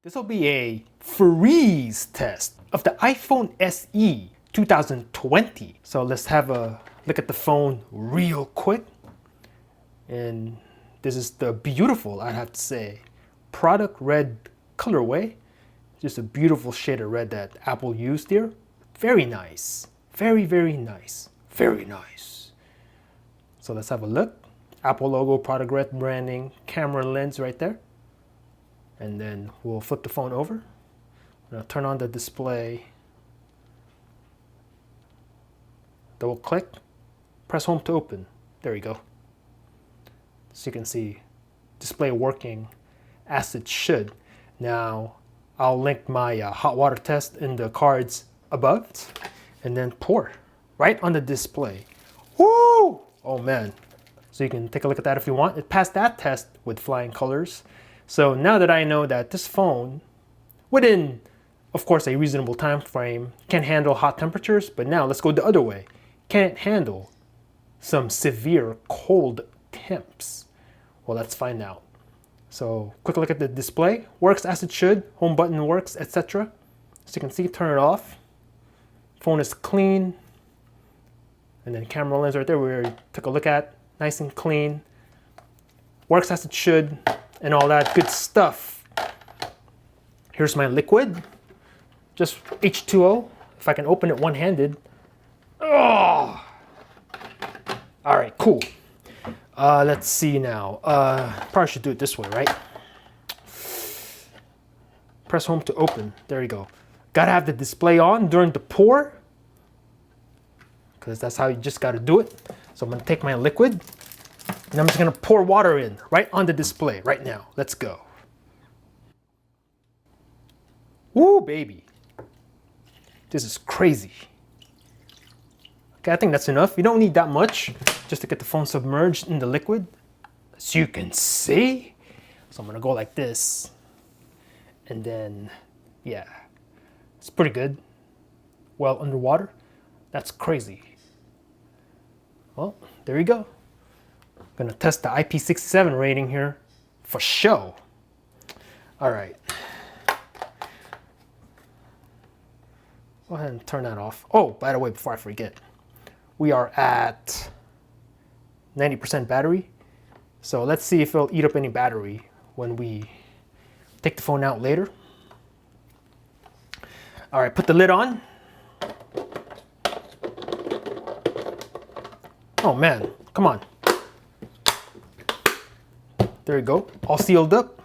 This will be a freeze test of the iPhone SE 2020. So let's have a look at the phone real quick. And this is the beautiful, I have to say, product red colorway. Just a beautiful shade of red that Apple used here. Very nice. Very, very nice. Very nice. So let's have a look. Apple logo, product red branding, camera lens right there. And then we'll flip the phone over. Now turn on the display. Double click. Press home to open. There you go. So you can see display working as it should. Now I'll link my hot water test in the cards above. And then pour right on the display. Woo! Oh man. So you can take a look at that if you want. It passed that test with flying colors. So now that I know that this phone, within, of course, a reasonable time frame, can handle hot temperatures, but now let's go the other way. Can it handle some severe cold temps? Well, let's find out. So quick look at the display. Works as it should. Home button works, etc. So you can see, turn it off. Phone is clean. And then camera lens right there, we already took a look at. Nice and clean. Works as it should. And all that good stuff. Here's my liquid. Just H2O. If I can open it one-handed. Oh! All right, cool. Let's see now. Probably should do it this way, right? Press home to open. There you go. Gotta have the display on during the pour, because that's how you just gotta do it. So I'm gonna take my liquid, and I'm just gonna pour water in right on the display right now. Let's go. Woo, baby. This is crazy. Okay, I think that's enough. You don't need that much just to get the phone submerged in the liquid, as you can see. So I'm gonna go like this. And then, yeah, it's pretty good. Well, underwater, that's crazy. Well, there you go. Gonna test the IP67 rating here for show. All right. Go ahead and turn that off. Oh, by the way, before I forget, we are at 90% battery. So let's see if it'll eat up any battery when we take the phone out later. All right, put the lid on. Oh man, come on. There you go, all sealed up.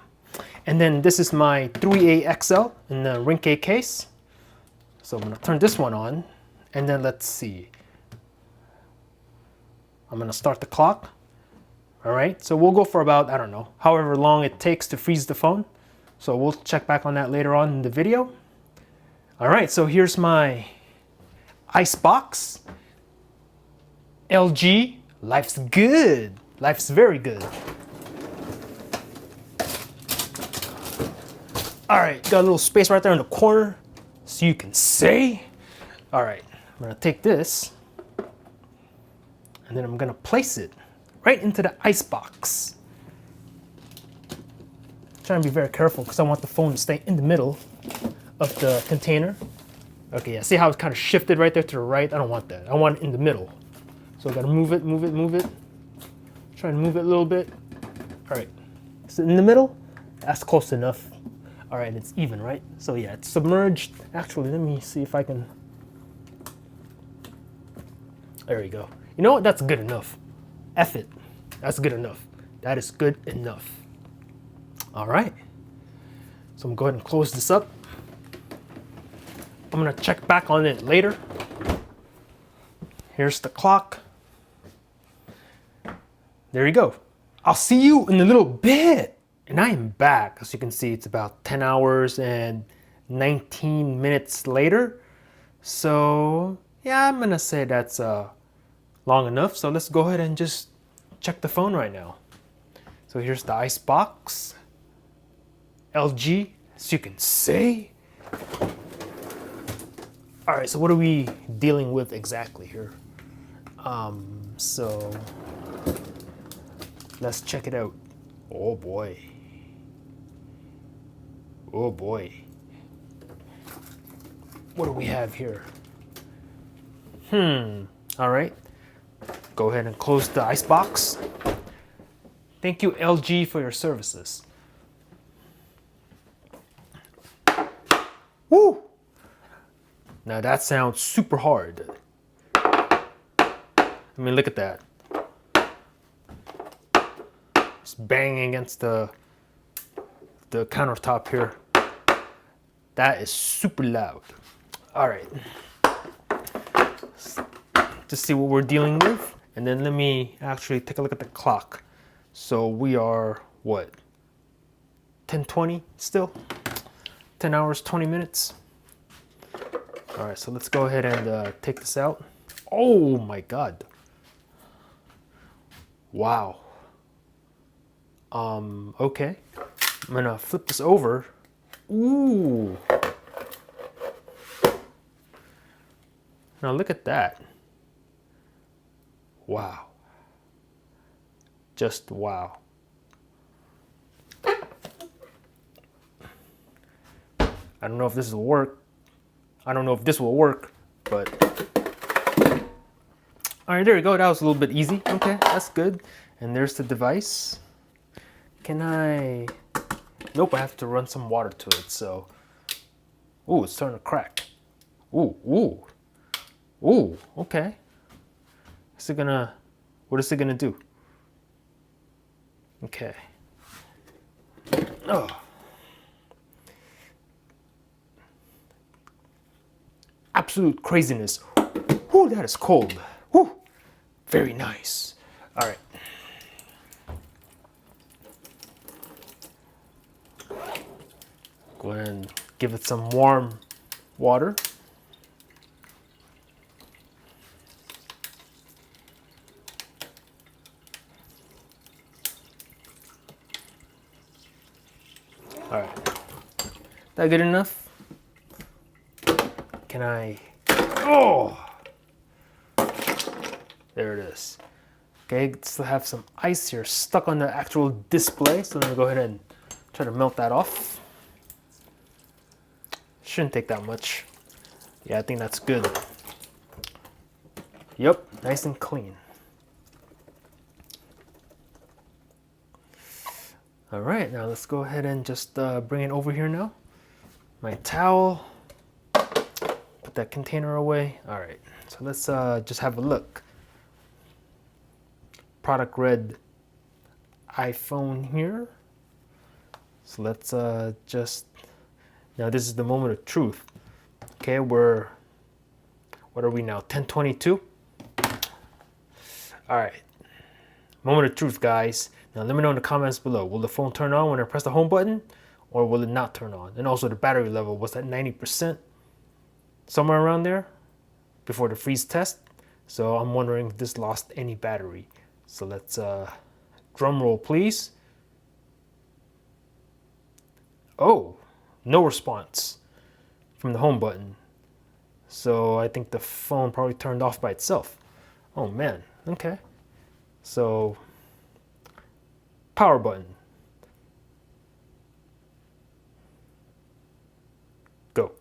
And then this is my 3A XL in the ring K case. So I'm gonna turn this one on, and then let's see. I'm gonna start the clock. All right, so we'll go for about, I don't know, however long it takes to freeze the phone. So we'll check back on that later on in the video. All right, so here's my ice box. LG, life's good. Life's very good. All right, got a little space right there in the corner so you can see. All right, I'm gonna take this and then I'm gonna place it right into the ice box. Trying to be very careful because I want the phone to stay in the middle of the container. Okay, yeah, see how it's kind of shifted right there to the right? I don't want that. I want it in the middle. So I gotta move it, move it, move it. Try and move it a little bit. All right, is it in the middle? That's close enough. All right, it's even, right? So yeah, it's submerged. Actually, let me see if I can. There you go. You know what? That's good enough. F it. That's good enough. That is good enough. All right. So I'm going to go ahead and close this up. I'm gonna check back on it later. Here's the clock. There you go. I'll see you in a little bit. And I am back. As you can see, it's about 10 hours and 19 minutes later. So yeah, I'm gonna say that's long enough. So let's go ahead and just check the phone right now. So here's the ice box. LG, as you can see. All right, so what are we dealing with exactly here? So let's check it out. Oh boy. Oh boy. What do we have here? All right. Go ahead and close the icebox. Thank you, LG, for your services. Woo! Now that sounds super hard. I mean, look at that. Just banging against the countertop here. That is super loud. All right. Just see what we're dealing with. And then let me actually take a look at the clock. So we are, what? 10:20 still? 10 hours, 20 minutes. All right, so let's go ahead and take this out. Oh my God. Wow. Okay. I'm gonna flip this over. Ooh. Now look at that. Wow. Just wow. I don't know if this will work. I don't know if this will work, but all right, there you go. That was a little bit easy. Okay, that's good. And there's the device. Can I? Nope, I have to run some water to it. So, ooh, it's starting to crack. Ooh, ooh, ooh. Okay. Is it gonna? What is it gonna do? Okay. Oh. Absolute craziness. Ooh, that is cold. Ooh, very nice. All right. Go ahead and give it some warm water. All right. That good enough? Can I? Oh! There it is. Okay, still have some ice here stuck on the actual display. So let me go ahead and try to melt that off. Shouldn't take that much. Yeah, I think that's good. Yep, nice and clean. All right, now let's go ahead and just bring it over here now. My towel. Put that container away. All right, so let's just have a look. Product red iPhone here. So let's just, now this is the moment of truth. Okay, what are we now, 10:22? All right, moment of truth, guys. Now let me know in the comments below. Will the phone turn on when I press the home button, or will it not turn on? And also the battery level, was that 90%? Somewhere around there before the freeze test. So I'm wondering if this lost any battery. So let's drum roll, please. Oh, no response from the home button. So I think the phone probably turned off by itself. Oh man, okay. So power button. Go.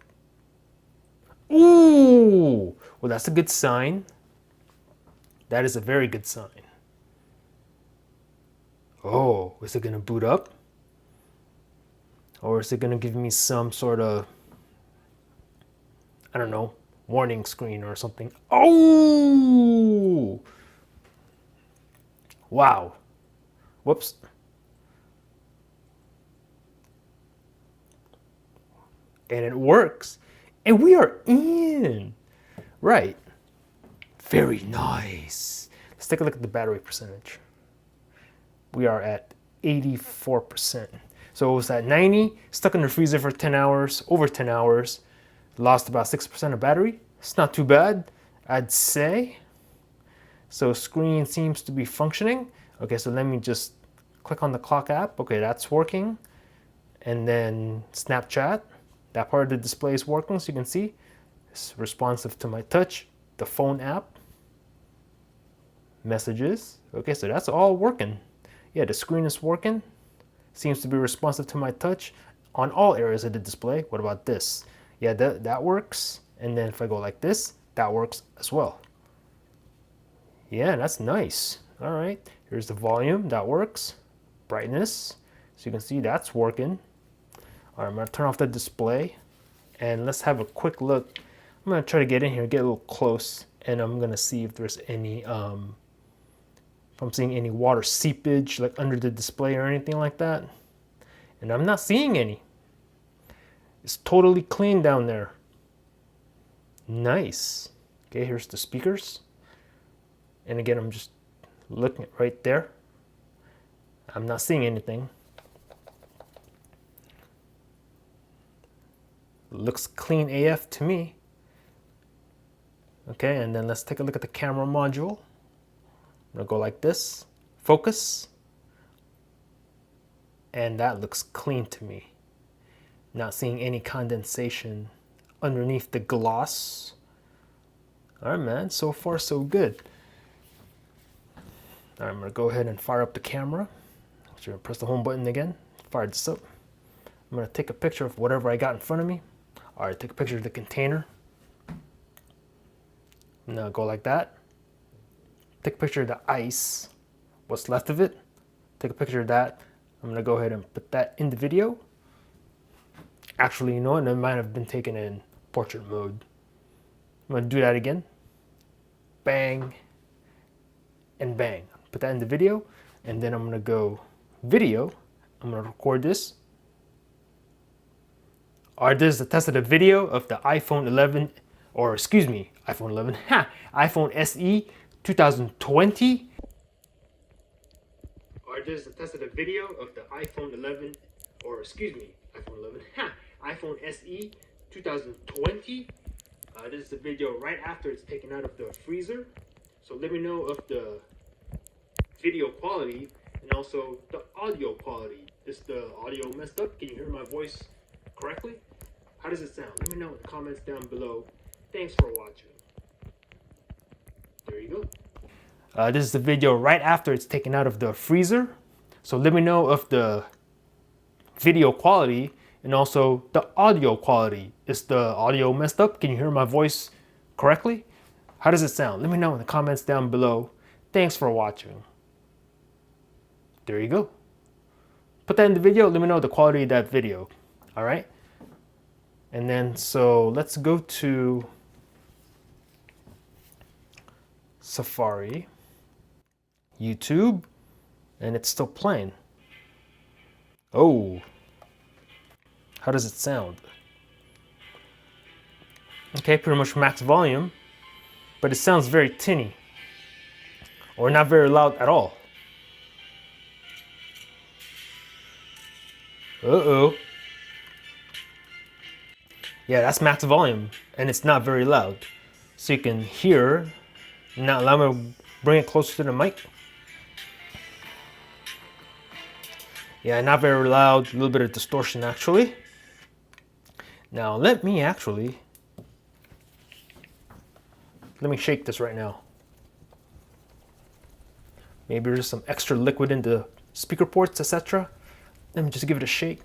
Ooh, well that's a good sign. That is a very good sign. Oh, is it gonna boot up? Or is it gonna give me some sort of, I don't know, warning screen or something? Oh! Wow. Whoops. And it works. And we are in. Right. Very nice. Let's take a look at the battery percentage. We are at 84%. So it was at 90, stuck in the freezer for 10 hours, over 10 hours, lost about 6% of battery. It's not too bad, I'd say. So screen seems to be functioning. Okay, so let me just click on the clock app. Okay, that's working. And then Snapchat, that part of the display is working, so you can see it's responsive to my touch. The phone app, messages. Okay, so that's all working. Yeah, the screen is working. Seems to be responsive to my touch. on all areas of the display. What about this? Yeah, that works. And then if I go like this, that works as well. Yeah, that's nice. All right, here's the volume, that works. Brightness, so you can see that's working. All right, I'm gonna turn off the display and let's have a quick look. I'm gonna try to get in here, get a little close, and I'm gonna see if there's any, if I'm seeing any water seepage like under the display or anything like that. And I'm not seeing any. It's totally clean down there. Nice. Okay, here's the speakers. And again, I'm just looking right there. I'm not seeing anything. Looks clean AF to me. Okay, and then let's take a look at the camera module. I'm gonna go like this, focus. And that looks clean to me. Not seeing any condensation underneath the gloss. All right, man, so far so good. All right, I'm gonna go ahead and fire up the camera. So I'm gonna press the home button again, fire this up. I'm gonna take a picture of whatever I got in front of me. All right, take a picture of the container. I'm gonna go like that. Take a picture of the ice, what's left of it. Take a picture of that. I'm gonna go ahead and put that in the video. Actually, you know what, it might have been taken in portrait mode. I'm gonna do that again. Bang, and bang. Put that in the video, and then I'm gonna go video. I'm gonna record this. Alright, this is a test of the video of the iPhone 11, or excuse me, iPhone 11, iPhone SE 2020. Alright, this is a test of the video of the iPhone 11, or excuse me, iPhone 11, iPhone SE 2020. This is the video right after it's taken out of the freezer. So let me know if the video quality and also the audio quality. Is the audio messed up? Can you hear my voice correctly? How does it sound? Let me know in the comments down below. Thanks for watching. There you go. This is the video right after it's taken out of the freezer. So let me know if the video quality and also the audio quality. Is the audio messed up? Can you hear my voice correctly? How does it sound? Let me know in the comments down below. Thanks for watching. There you go. Put that in the video. Let me know the quality of that video. All right. And then, so let's go to Safari, YouTube, and it's still playing. Oh, how does it sound? Okay, pretty much max volume, but it sounds very tinny or not very loud at all. Uh-oh. Yeah, that's max volume, and it's not very loud. So you can hear. Now allow me to bring it closer to the mic. Yeah, not very loud, a little bit of distortion actually. Now let me shake this right now. Maybe there's some extra liquid in the speaker ports, etc. Let me just give it a shake.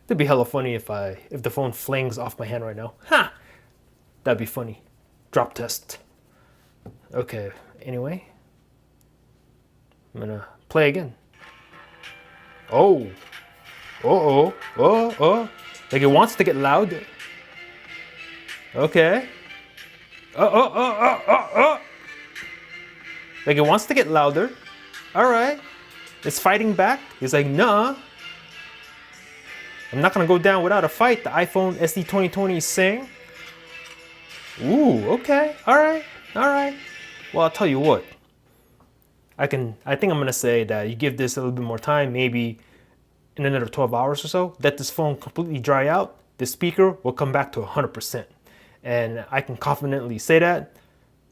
It'd be hella funny if the phone flings off my hand right now. Ha! That'd be funny. Drop test. Okay, anyway. I'm gonna play again. Oh. Uh-oh. Oh. Like it wants to get loud. Okay. Oh. Like it wants to get louder. Alright. It's fighting back. It's like, nah. I'm not gonna go down without a fight. The iPhone SE 2020 is saying. Ooh, okay, all right. Well, I'll tell you what. I think I'm gonna say that you give this a little bit more time, maybe in another 12 hours or so. Let this phone completely dry out. The speaker will come back to 100%, and I can confidently say that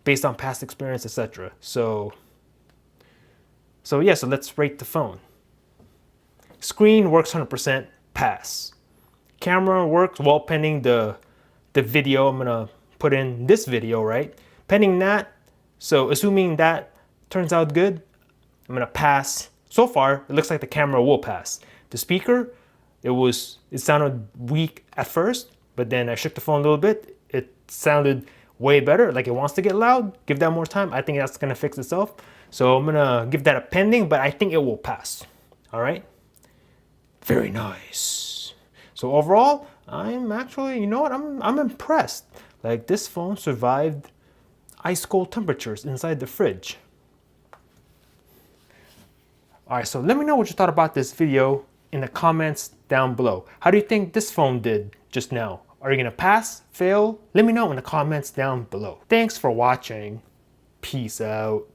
based on past experience, etc. So let's rate the phone. Screen works 100%. Pass. Camera works well pending the video I'm gonna put in this video, right? Pending that, so assuming that turns out good, I'm gonna pass. So far, it looks like the camera will pass. The speaker, it sounded weak at first, but then I shook the phone a little bit. It sounded way better, like it wants to get loud. Give that more time. I think that's gonna fix itself. So I'm gonna give that a pending, but I think it will pass. All right. Very nice. So overall, I'm actually, you know what? I'm impressed. Like this phone survived ice cold temperatures inside the fridge. All right, so let me know what you thought about this video in the comments down below. How do you think this phone did just now? Are you gonna pass, fail? Let me know in the comments down below. Thanks for watching. Peace out.